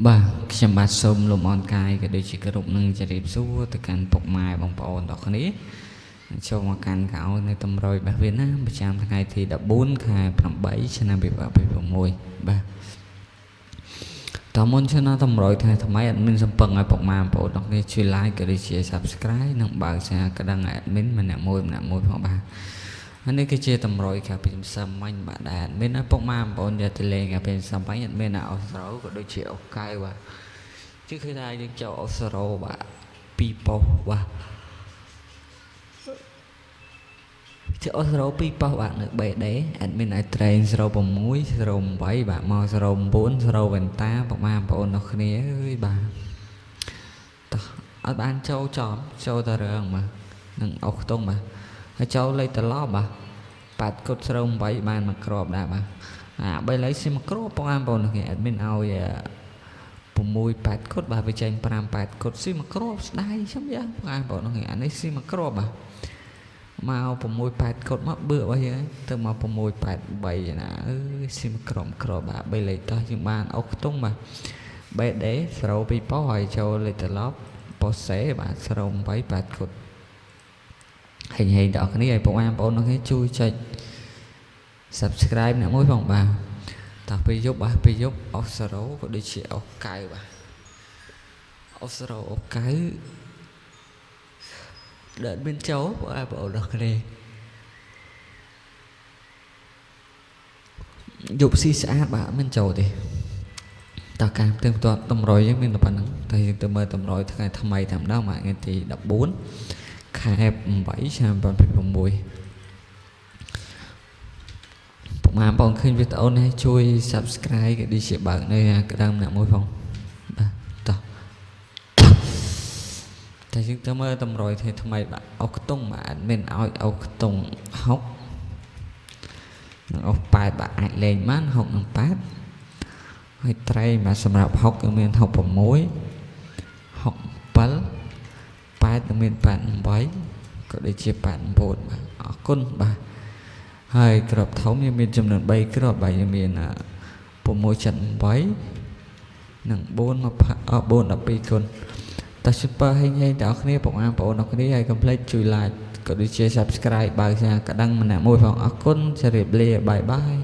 Bà,ខ្ញុំបាទសូមលំអរកាយក៏ដូចជាគោរពនឹងជម្រាបសួរទៅកាន់ពុកម៉ែបងប្អូនទាំងគ្នាចូលមកកាន់កៅនៅតម្រុយរបស់វៀតណាមប្រចាំថ្ងៃទី14ខែ8ឆ្នាំ2026បាទតើមុនឆ្នាំតម្រុយថ្ងៃថ្មីអត់មានសំពឹងឲ្យពុកម៉ែបងប្អូនទាំងគ្នាជួយ like ក៏ដូចជា subscribe និងបើកសារកណ្ដឹង admin ម្នាក់មួយផងបាទអានេះគឺជាតម្រុយកាពីសាមញ្ញបាទដែលមានឲ្យពុកម៉ែបងប្អូនយកទៅលេងកាពីសាមញ្ញអត់មានឲ្យស្រូវក៏ដូចជាអូកៅបាទគឺឃើញថាយើងចូលអូស្រូបាទ2ប៉ុសបាទជាអូស្រូ2ប៉ុសបាទនៅ BD អត់មានឲ្យត្រេងស្រូ6ស្រូ8បាទមកស្រូ9ស្រូវ៉ែនតាពុកម៉ែបងប្អូនទាំងគ្នាអើយបាទតោះអត់បានចូលចំចូលតែរឿងបាទនឹងអុកខ្ទង់បាទហើយចូលលេខត្រឡប់បាទ8គុតស្រូ8បានមកក្របដែរបាទ3លេខស៊ីមកក្របបងប្អូនទាំងគ្នាអត់មានឲ្យ6 8គុតបាទវាចេញ5 8គុតស៊ីមកក្របស្ដាយខ្ញុំយ៉ាងបងប្អូនទាំងគ្នាអានេះស៊ីមកក្របបាទមក6 8គុតមកបឿរបស់យើងទៅមក6 8 3ណាអើយស៊ីមកក្របបាទ3លេខតោះយើងបានអុកខ្ទង់បាទ BD ស្រូ2ប៉ុសហើយចូលលេខត្រឡប់ប៉ុសសេបាទស្រូ8 8គុតហេងដល់គ្នាឲ្យបងប្អូនទាំងគ្នាជួយចុច subscribe អ្នកមួយផងបាទតោះពេលយប់បាទពេលយប់អុសរ៉ូក៏ដូចជាអុកៅបាទអុសរ៉ូអុកៅដែលមានចូលបងប្អូនទាំងគ្នាយប់ស៊ីស្អាតបាទមិនចូលទេតើការផ្ទឹងផ្ទាត់តម្រុយយើងមានតែប៉ុណ្្នឹងតែយើងទៅមើលតម្រុយថ្ងៃថ្មីតែម្ដងបាទថ្ងៃទី14ខែ8ឆ្នាំ2026មកបងឃើញវីដេអូនេះជួយ subscribe ក៏ដូចជាបើកនៅក្តាមអ្នកមួយផងបាទតោះតែយើងទៅមើលតម្រុយថ្ងៃថ្មីបាទអុកខ្ទង់បាទអត់មានឲ្យអុកខ្ទង់6និងអុក8បាទអាចលេងបាន6និង8ហើយត្រៃបាទសម្រាប់6គឺមាន6 6 7 8គឺមាន8 8ក៏ដូចជា8 9បាទអរគុណបាទហើយក្របធំយើងមានចំនួន3ក្របបាទយើងមាន6 7 8និង4 12គុណតើ super ហេងដល់គ្នាបងប្អូនទាំងគ្នាហើយកុំភ្លេចជួយ like ក៏ដូចជា subscribe បើកសារកណ្ដឹងម្នាក់មួយផងអរគុណជម្រាបលាបាយបាយ